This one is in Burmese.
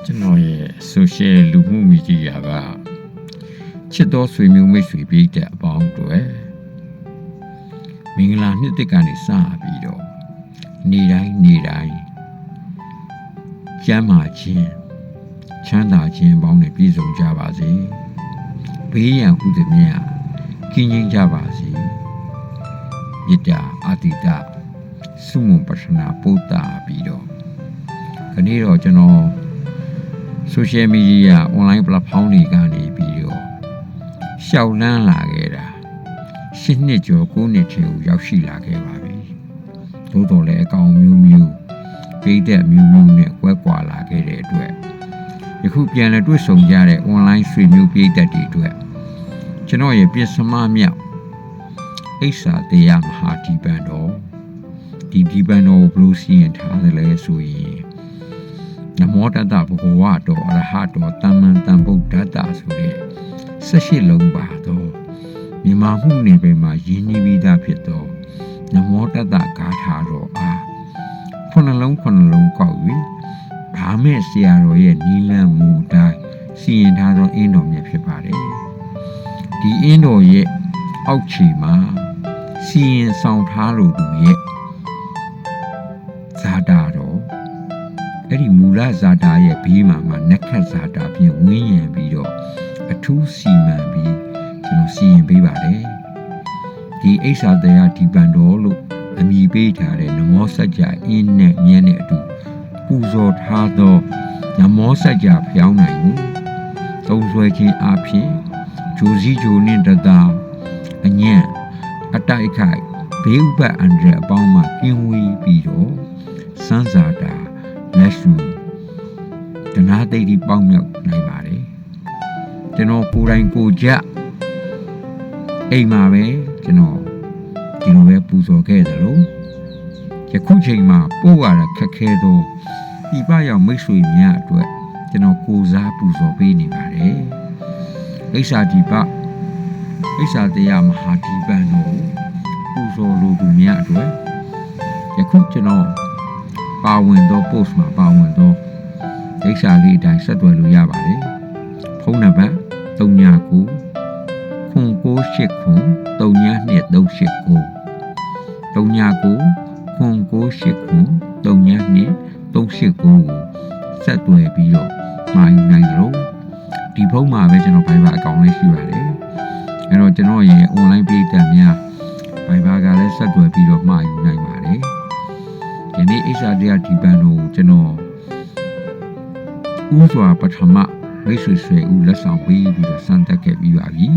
ကျွန်တော်ရဲ့ social လူမှုမီဒီယာကချစ်တော်ဆွေမျိုးမိတ်ဆွေပြည့်တဲ့အပေါင်းတွေမင်္ဂလာနှစ်သက်ကနေစပြီးတော့နေတိုင်းကျမ်းမာခြင်းချမ်းသာခြင်းပေါင်းနဲ့ပြည့်စုံကြပါစေဘေးရန်ဥဒမြကင်းငြိမ်းကြပါစေမေတ္တာအာတိတစုမုံပထနာပို့တာပြီးတော့ခဏတော့ကျွန်တော်social media online platform တွေကနေပြီးတော့ရှောက်လန်းလာခဲ့တာ10နှစ်ကျော်9နှစ်ထဲကိုရောက်ရှိလာခဲ့ပါပြီ။သို့တော်လည်းအကောင်မျိုးပိတ်သက်မျိုးနဲ့ကွဲကွာလာခဲ့တဲ့အတွက်ယခုပြန်လည်တွေ့ဆုံကြတဲ့ online ဆွေမျိုးပိတ်သက်တွေအတွက်ကျွန်တော်ရဲ့ပြစ်စမမြောက်အိဆာတရားမဟာဒီပန်တော်ဒီပန်တော်ဘလို့စီရင်ထားတယ်လဲဆိုရင်နမောတတဘဂဝါတော်အရဟတော်တမ္မန်တန်ဗုဒ္ဓတဆိုတဲ့18လုံးပါတော့မြန်မာမှုနေပင်မှာယဉ်နီးပြီးသားဖြစ်သောနမောတတဂါထာတော်အားခုနှလုံးကောက်ပြီးဗာမဲ့ဆရာတော်ရဲ့နီလန်းမူတိုင်းစီရင်ထားသောအင်းတော်မြတ်ဖြစ်ပါတယ်ဒီအင်းတော်ရဲ့အောက်ခြေမှာစီရင်ဆောင်ထားလို့သူရဲ့ဇာတာတော်အဲ့ဒီမူလဇာတာရဲ့ဘေးမှာနက္ခတ်ဇာတာဖြင့်ဝင်းရံပြီးတော့အထူးစီမံပြီးကျွန်တော်စီရင်ပေးပါတယ်ဒီအိဆာတရားဒီပန်တော်လို့အမည်ပေးထားတဲ့နမောစัจ जा အင်းနဲ့မြန်းနဲ့အတူပူဇော်ထားသောနမောစัจ जा ဖျောင်းနိုင်ကိုသုံးဆွဲခြင်းအပြင်ဂျိုစီဂျိုနှင့်တသာအညံ့အတိုက်ခိုက်ဘေးဥပတ်အန္တရာယ်အပေါင်းမှကင်းဝေးပြီးတော့စံစာတာလက်ရှိတနာတိတ်ဒီပေါင်းမြောက်နိုင်ပါတယ်ကျွန်တော်ကိုယ်တိုင်ကိုကြအိမ်မှာပဲကျွန်တော်ဒီလိုပဲပူဇော်ခဲ့တယ်လို့ယခုချိန်မှာပို့ရတာခက်ခဲသောဒီပရောက်မိတ်ဆွေများအတွက်ကျွန်တော်ကိုစားပူဇော်ပေးနေပါတယ်အိဆာဒီပအိဆာတရားမဟာဒီပန်တော်ပူဇော်လိုသူများအတွက်ယခုကျွန်တော်ပါဝင်သော post မှာပါဝင်သောဒိဋ္ဌာလေးအတိုင်းဆက်သွယ်လို့ရပါတယ်ဖုန်းနံပါတ်39 998 3238 39 998 3238ကိုဆက်သွယ်ပြီးတော့မှာယူနိုင်လို့ဒီဖုန်းမှာပဲကျွန်တော် Viber အကောင့်လေးရှိပါတယ်အဲ့တော့ကျွန်တော်ရဲ့ online ပိတ်သက်များ Viber ကလည်းဆက်သွယ်ပြီးတော့မှာယူနိုင်ပါတယ်ဒီနေ့အိဆာတရားဒီပန်ကိုကျွန်တော်ဥစွာပထမမိတ်ဆွေဦးလက်ဆောင်ပေးပြီးတော့စံတက်ခဲ့ပြီးပါပြီ